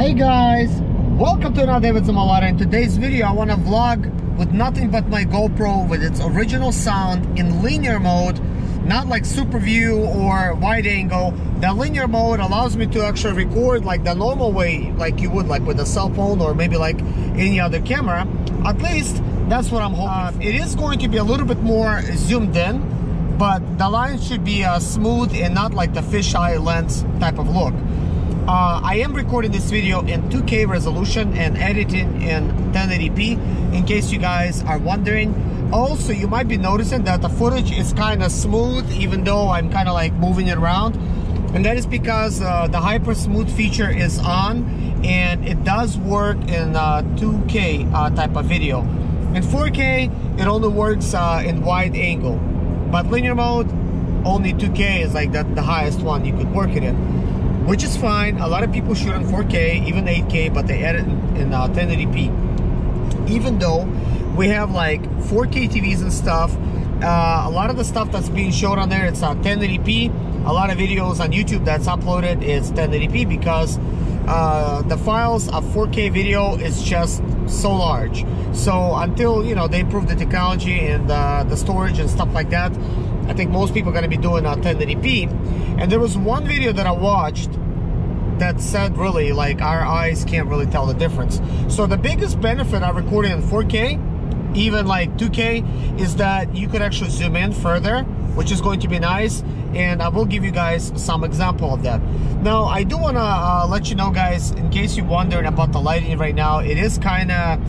Hey guys, welcome to another day with ZIMALETA. In today's video I want to vlog with nothing but my GoPro with its original sound in linear mode, not like super view or wide angle. The linear mode allows me to actually record like the normal way, like you would like with a cell phone or maybe like any other camera. At least that's what I'm hoping. It is going to be a little bit more zoomed in, but the lines should be smooth and not like the fisheye lens type of look. I am recording this video in 2K resolution and editing in 1080p, in case you guys are wondering. Also, you might be noticing that the footage is kind of smooth, even though I'm kind of like moving it around. And that is because the hyper smooth feature is on, and it does work in 2K type of video. In 4K, it only works in wide angle. But linear mode, only 2K is like the highest one you could work it in, which is fine. A lot of people shoot in 4K, even 8K, but they edit in 1080p. Even though we have like 4K TVs and stuff, a lot of the stuff that's being shown on there, it's 1080p. A lot of videos on YouTube that's uploaded is 1080p because the files of 4K video is just so large. So until, you know, they improve the technology and the storage and stuff like that, I think most people are going to be doing 1080p. And there was one video that I watched that said really like our eyes can't really tell the difference. So the biggest benefit of recording in 4K, even like 2K, is that you could actually zoom in further, which is going to be nice. And I will give you guys some example of that. Now, I do want to let you know, guys, in case you're wondering about the lighting right now, it is kind of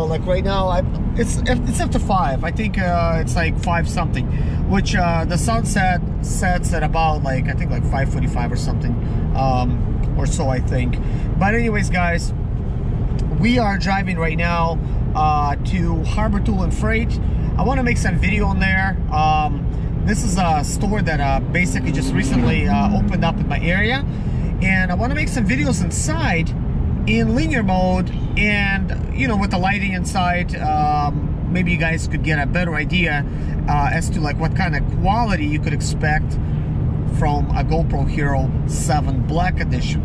like right now it's up to 5. I think it's like 5 something, which the sunset sets at about like I think like 5:45 or something, or so I think. But anyways, guys, we are driving right now to Harbor Tool and Freight. I want to make some video on there. This is a store that basically just recently opened up in my area, and I want to make some videos inside in linear mode, and you know, with the lighting inside, maybe you guys could get a better idea as to like what kind of quality you could expect from a GoPro Hero 7 Black Edition.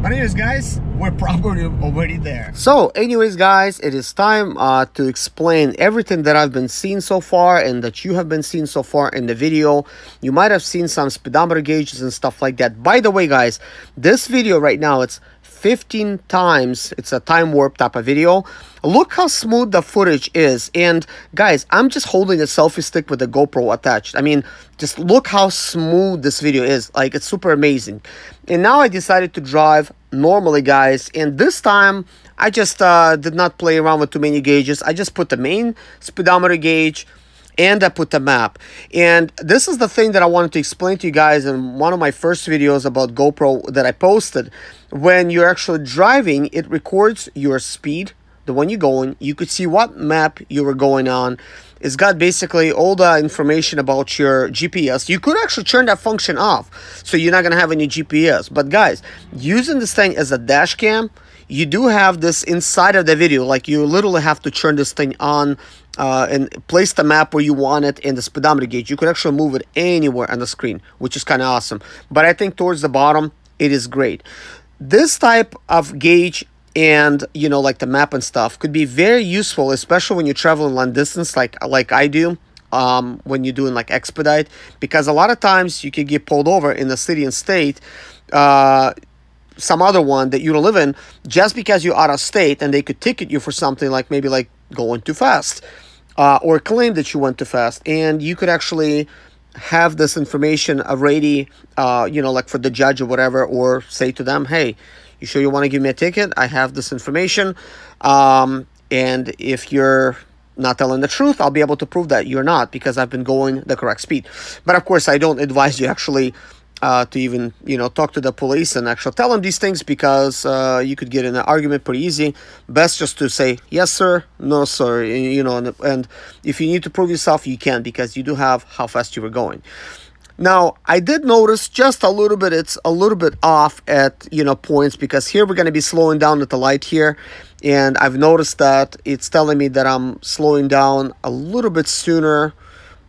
But anyways, guys, we're probably already there. So anyways, guys, it is time to explain everything that I've been seeing so far and that you have been seeing so far in the video. You might have seen some speedometer gauges and stuff like that. By the way, guys, this video right now, it's 15 times, it's a time warp type of video. Look how smooth the footage is. And guys, I'm just holding a selfie stick with the GoPro attached. I mean, just look how smooth this video is. Like, it's super amazing. And now I decided to drive normally, guys, and this time I just did not play around with too many gauges. I just put the main speedometer gauge and I put the map. And this is the thing that I wanted to explain to you guys in one of my first videos about GoPro that I posted. When you're actually driving, it records your speed, the one you're going. You could see what map you were going on. It's got basically all the information about your GPS. You could actually turn that function off, so you're not going to have any GPS. But guys, using this thing as a dash cam, you do have this inside of the video. Like, you literally have to turn this thing on and place the map where you want it, and the speedometer gauge. You could actually move it anywhere on the screen, which is kind of awesome. But I think towards the bottom, it is great. This type of gauge and, you know, like the map and stuff could be very useful, especially when you're traveling long distance like I do, when you're doing like expedite, because a lot of times you could get pulled over in the city and state, some other one that you don't live in, just because you're out of state, and they could ticket you for something like maybe like going too fast, or claim that you went too fast. And you could actually have this information already, you know, like for the judge or whatever, or say to them, hey, you sure you want to give me a ticket? I have this information, and if you're not telling the truth, I'll be able to prove that you're not, because I've been going the correct speed. But of course, I don't advise you actually to even, you know, talk to the police and actually tell them these things, because you could get in an argument pretty easy. Best just to say yes sir, no sir, you know, and if you need to prove yourself, you can, because you do have how fast you were going. Now, I did notice just a little bit, it's a little bit off at, you know, points, because here we're going to be slowing down at the light here, and I've noticed that it's telling me that I'm slowing down a little bit sooner.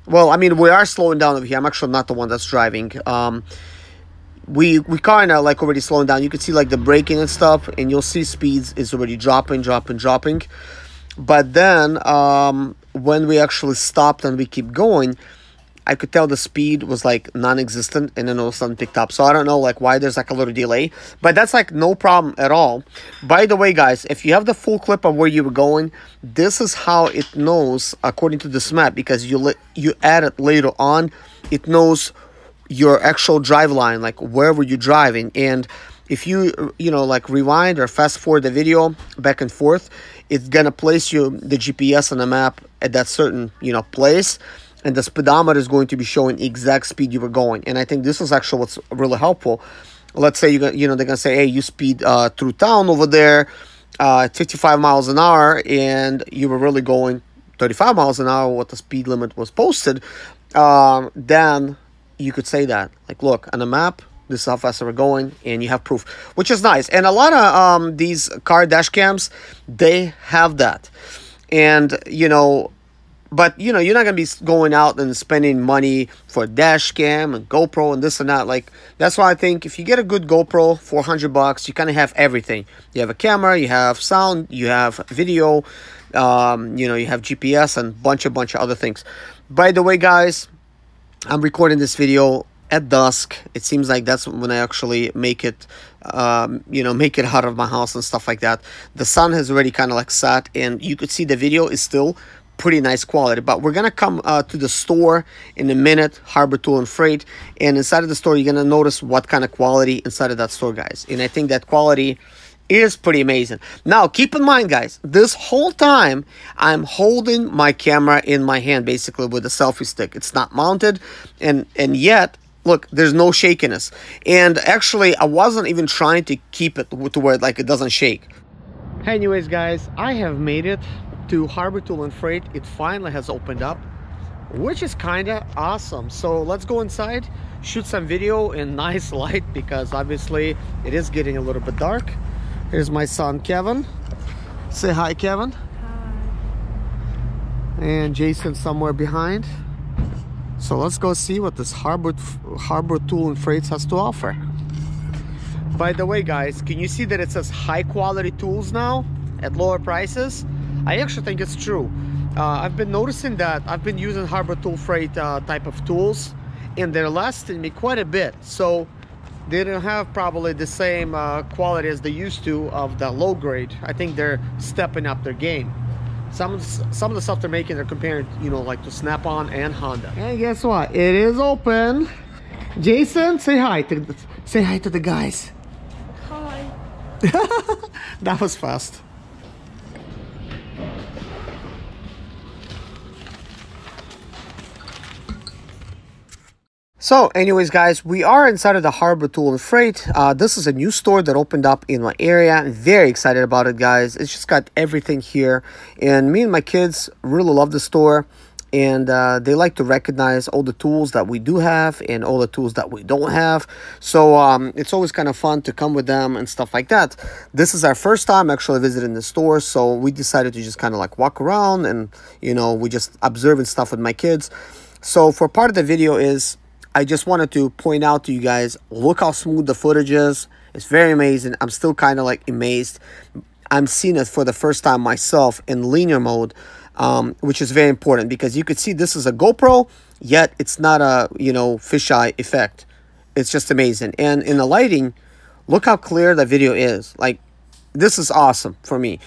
Well, I mean, we are slowing down over here. I'm actually not the one that's driving. we kind of like already slowing down. You can see like the braking and stuff, and you'll see speeds is already dropping. But then when we actually stopped and we keep going, I could tell the speed was like non-existent, and then all of a sudden picked up. So I don't know like why there's like a little delay, but that's like no problem at all. By the way, guys, if you have the full clip of where you were going, this is how it knows according to this map, because you add it later on. It knows your actual drive line, like where were you driving. And if you know, like rewind or fast forward the video back and forth, it's gonna place you the GPS on the map at that certain, you know, place, and the speedometer is going to be showing the exact speed you were going. And I think this is actually what's really helpful. Let's say they're gonna say, hey, you speed through town over there at 55 miles an hour, and you were really going 35 miles an hour, what the speed limit was posted. Then you could say that, like, look, on the map, this is how fast we're going, and you have proof, which is nice. And a lot of these car dash cams, they have that. And, you know, but, you know, you're not going to be going out and spending money for a dash cam and GoPro and this and that. Like, that's why I think if you get a good GoPro for $100, you kind of have everything. You have a camera, you have sound, you have video, you know, you have GPS and bunch of other things. By the way, guys, I'm recording this video at dusk. It seems like that's when I actually make it, you know, make it out of my house and stuff like that. The sun has already kind of like set, and you could see the video is still pretty nice quality. But we're gonna come to the store in a minute, Harbor Tool and Freight, and inside of the store you're gonna notice what kind of quality inside of that store, guys. And I think that quality is pretty amazing. Now keep in mind, guys, this whole time I'm holding my camera in my hand, basically with a selfie stick. It's not mounted, and yet look, there's no shakiness. And actually I wasn't even trying to keep it to where like it doesn't shake. Anyways, guys, I have made it to Harbor Tool and Freight. It finally has opened up, which is kind of awesome. So let's go inside, shoot some video in nice light, because obviously it is getting a little bit dark. Here's my son Kevin. Say hi, Kevin. Hi. And Jason somewhere behind. So let's go see what this Harbor Tool and Freight has to offer. By the way, guys, can you see that it says high quality tools now at lower prices? I actually think it's true. I've been noticing that I've been using Harbor Tool Freight type of tools, and they're lasting me quite a bit. So they don't have probably the same quality as they used to of the low grade. I think they're stepping up their game. Some of the stuff they're making, they're comparing, you know, like to Snap-on and Honda. And guess what? It is open. Jason, say hi to the guys. Hi. That was fast. So anyways, guys, we are inside of the Harbor Tool and Freight. This is a new store that opened up in my area. I'm very excited about it, guys. It's just got everything here, and me and my kids really love the store, and they like to recognize all the tools that we do have and all the tools that we don't have. So it's always kind of fun to come with them and stuff like that. This is our first time actually visiting the store, so we decided to just kind of like walk around, and, you know, we just observing stuff with my kids. So for part of the video is, I just wanted to point out to you guys, look how smooth the footage is. It's very amazing. I'm still kind of like amazed. I'm seeing it for the first time myself in linear mode, which is very important, because you could see this is a GoPro, yet it's not a, you know, fisheye effect. It's just amazing. And in the lighting, look how clear the video is. Like, this is awesome for me,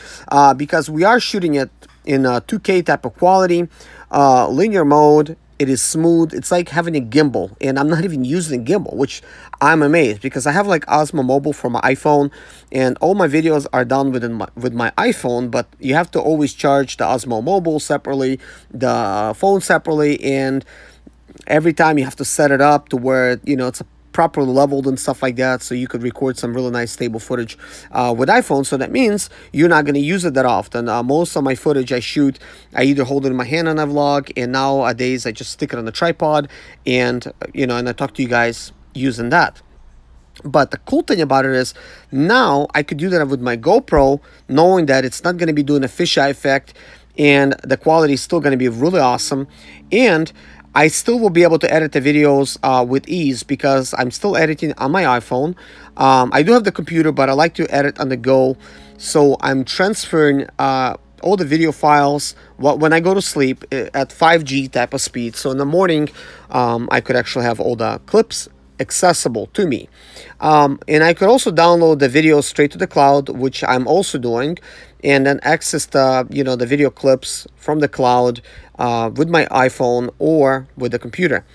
because we are shooting it in a 2K type of quality, linear mode. It is smooth. It's like having a gimbal, and I'm not even using a gimbal, which I'm amazed, because I have like Osmo Mobile for my iPhone, and all my videos are done with my iPhone, but you have to always charge the Osmo Mobile separately, the phone separately, and every time you have to set it up to where, you know, it's properly leveled and stuff like that, so you could record some really nice stable footage with iPhone. So that means you're not going to use it that often. Most of my footage I shoot, I either hold it in my hand on a vlog, and nowadays I just stick it on the tripod, and, you know, and I talk to you guys using that. But the cool thing about it is now I could do that with my GoPro, knowing that it's not going to be doing a fisheye effect, and the quality is still going to be really awesome. And I still will be able to edit the videos with ease because I'm still editing on my iPhone. I do have the computer, but I like to edit on the go. So I'm transferring all the video files when I go to sleep at 5G type of speed. So in the morning, I could actually have all the clips accessible to me. And I could also download the videos straight to the cloud, which I'm also doing, and then access the, the video clips from the cloud with my iPhone or with the computer,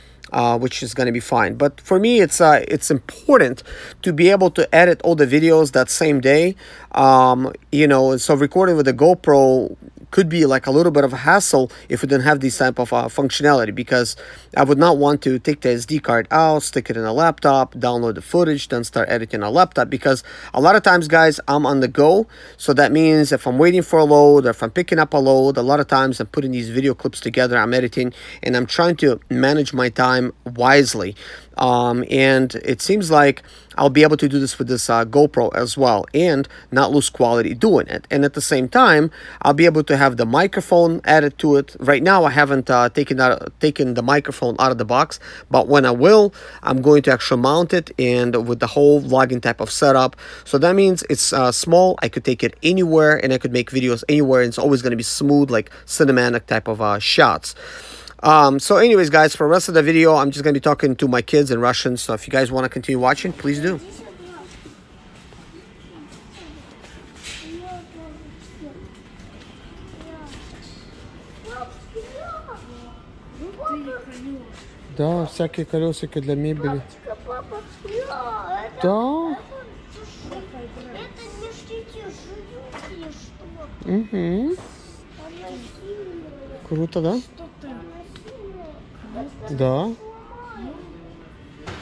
which is going to be fine. But for me, it's important to be able to edit all the videos that same day. So recording with the GoPro could be like a little bit of a hassle if we didn't have this type of functionality, because I would not want to take the SD card out, stick it in a laptop, download the footage, then start editing on a laptop, because a lot of times, guys, I'm on the go. So that means if I'm waiting for a load or if I'm picking up a load, a lot of times I'm putting these video clips together, I'm editing, and I'm trying to manage my time wisely. And it seems like I'll be able to do this with this GoPro as well and not lose quality doing it. And at the same time, I'll be able to have the microphone added to it. Right now, I haven't taken the microphone out of the box, but when I will, I'm going to actually mount it and with the whole vlogging type of setup. So that means it's small. I could take it anywhere and I could make videos anywhere. And it's always going to be smooth, like cinematic type of shots. So anyways, guys, for the rest of the video, I'm just going to be talking to my kids in Russian. So if you guys want to continue watching, please do. Да, всякие колесики для мебели. Да. Угу. Круто, да? Да.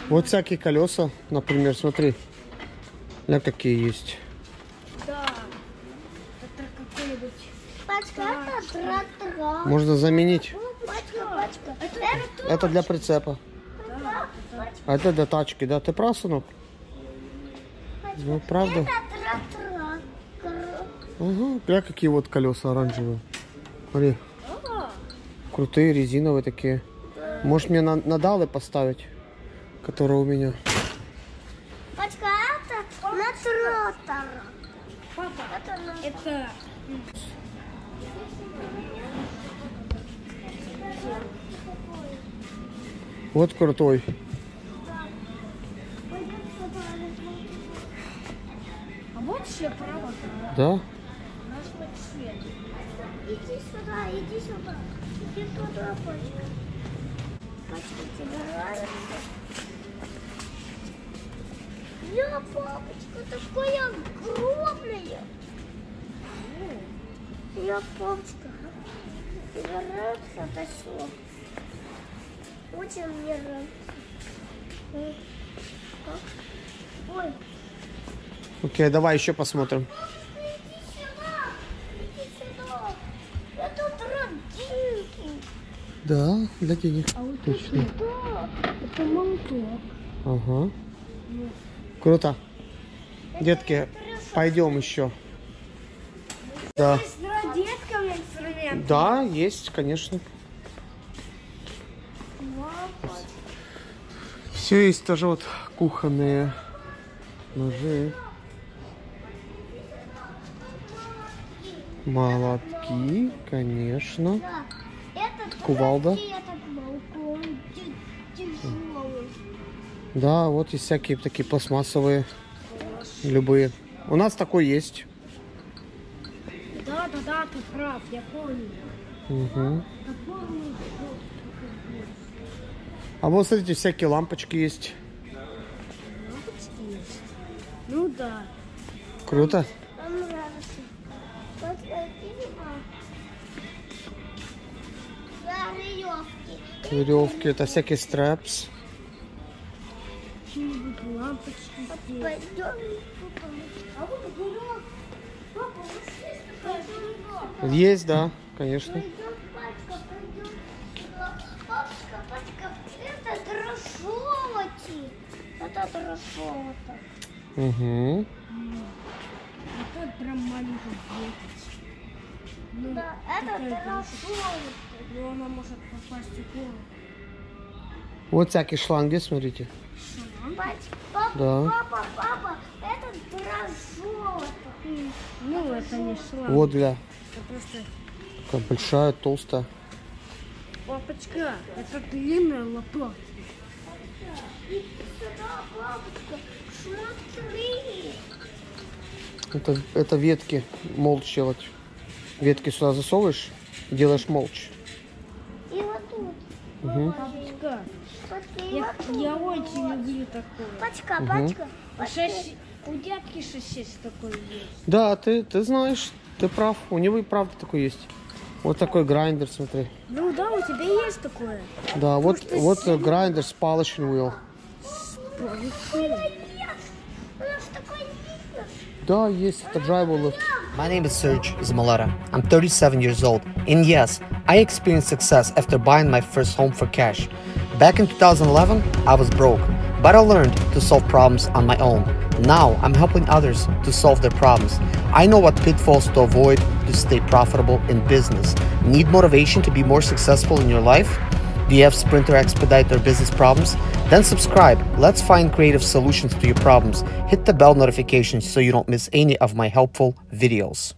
Вот всякие колеса, например, смотри. На какие есть. Да. Это какой-нибудь. Пачка, это трактора. Можно заменить. Пачка. Это для прицепа. Да. А это для тачки, да? Ты прав, сынок? Ну, правда. Это трактора. Ага. Бля, какие вот колеса оранжевые. Смотри. Крутые, резиновые такие. Может мне на далы поставить, которые у меня. Пачка, это на трактор. Папа, это... Вот крутой. А вот все провод. Да? Иди сюда, иди сюда. Иди туда, пачка. Пачка, тебе нравится? Я, папочка, такая огромная. Я, папочка, тебе нравится это все? Очень мне нравится. Ой. Окей, давай еще посмотрим. Да, для денег. А вот точно. Это молоток. Ага. Круто. Детки, пойдем еще. Да. С детками инструмент. Да, есть, конечно. Все есть тоже вот кухонные ножи. Молотки, конечно. Кувалда. Да, вот есть всякие такие пластмассовые, любые. У нас такой есть. Да, ты прав, я помню. Угу. А вот, смотрите, всякие лампочки есть. Лампочки есть? Ну да. Круто. Веревки, это всякие страпс. Есть, да, конечно. Это дрошовати. Это дрошовата. Угу. Это прям маленькая деточка. Ну, да, это дрошовата. Но она может попасть в голову. Вот всякие шланги, смотрите. Папа, Да. папа, этот брал. Ну, это не шланг. Вот, гля. Это просто... Такая большая, толстая. Папочка, это длинная лопата. Иди сюда, бабушка. Смотри. Это ветки молчь делать. Ветки сюда засовываешь, делаешь молчь. И вот тут. Угу. Папочка, Пачка, и вот тут. я очень люблю такое. Пачка, Угу. пачка. У дядки 6 такой есть. Да, ты знаешь, ты прав. У него и правда такой есть. Вот такой грайндер, смотри. Ну да, у тебя есть такое. Да, вот грайндер с polishing wheel. Да, есть, это drywall lift. My name is Serge ZIMALETA. I'm 37 years old. And yes, I experienced success after buying my first home for cash. Back in 2011, I was broke, but I learned to solve problems on my own. Now, I'm helping others to solve their problems. I know what pitfalls to avoid to stay profitable in business. Need motivation to be more successful in your life? Do you have sprint or expedite or business problems? Then subscribe. Let's find creative solutions to your problems. Hit the bell notification so you don't miss any of my helpful videos.